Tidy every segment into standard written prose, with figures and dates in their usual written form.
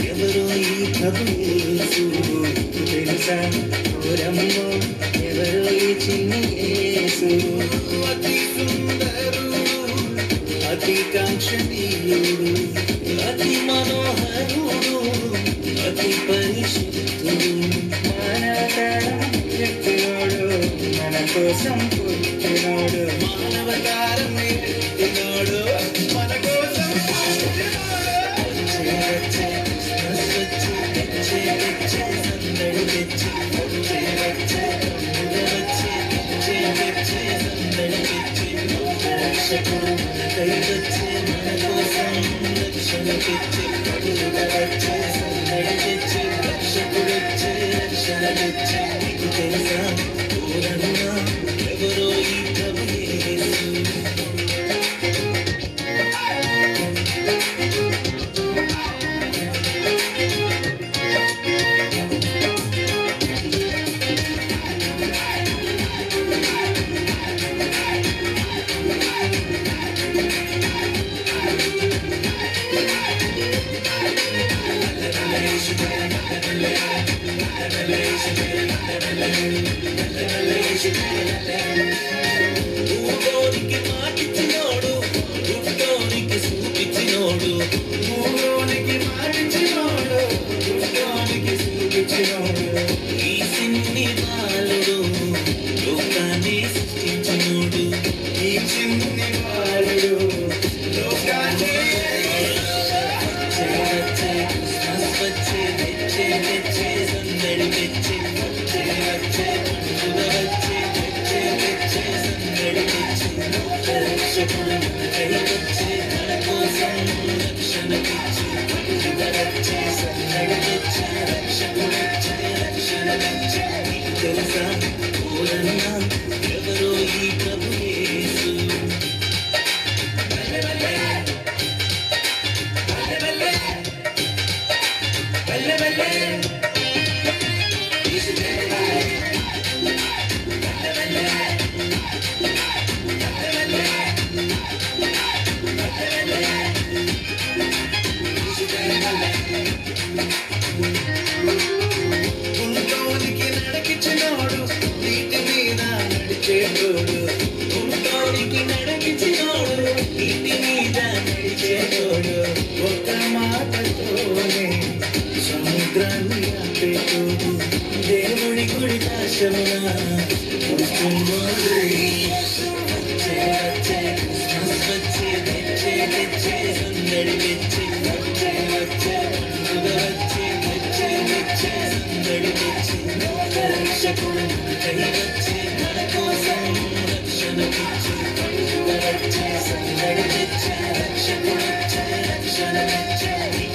ఎవరో ఈ ప్రభు యేసు తెలుసా ఓరమ్మో ఎవరో ఈ చిన్ని యేసు అతి సుందరుడు అతి కాంక్షణీయుడు అతి మనోహరుడు అతి పరిశుద్ధుడు మానవతారం ఎత్తినోడు మన కోసం పుట్టినోడు మానవతారం ఎత్తినోడు మన కోసం ఎవరో ఈ ప్రభు యేసు ఊరోనికి మాటిచ్చినోడు గుట్టోనికి సూపించినోడు ఊరోనికి మాటిచ్చినోడు గుట్టోనికి సూపించినోడు ఈ సిన్ని బాలుడు లోకాన్ని సృష్టించినోడు ఈ చిన్ని బాలుడు లోకాన్ని తెలుసా ఓరన్నా ఎవరో ఈ ప్రభు యేసు గుంటోనికి నడిపించినోడు నీటి మీద నడిచేటోడు గుంటోనికి నడిపించినోడు నీటి మీద నడిచేటోడు ఒక మాటతోనే సముద్రాన్ని ఆపేటోడు దేవుడి గుడి దాశమున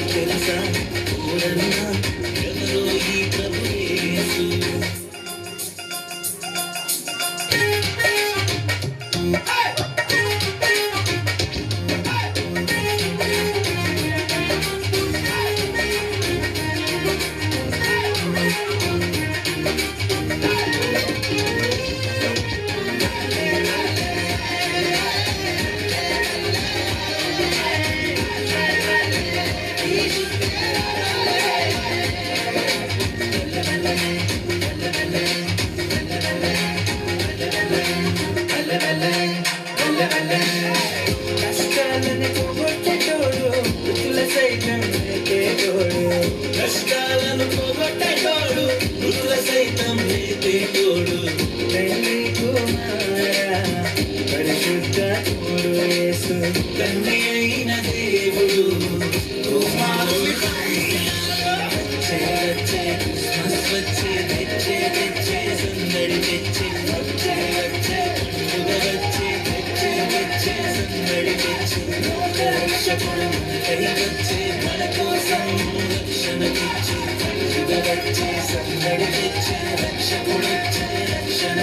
తెలుసా ఓరన్నా ఎవరో ఈ ప్రభు యేసు కష్టాలను పోగొట్టేటోడు మృతుల సైతం లేపేటోడు కష్టాలను పోగొట్టేటోడు మృతుల సైతం లేపేటోడు తండ్రి కుమార పరిశుద్ధాత్ముడు యేసు తండ్రి అయిన దేవుడు కుమారుడు సందడి తెచ్చి రక్షకుడు కైవచ్చే మన కోసం రక్షణకిచ్చి సందడి తెచ్చి రక్షకుడు రక్షణ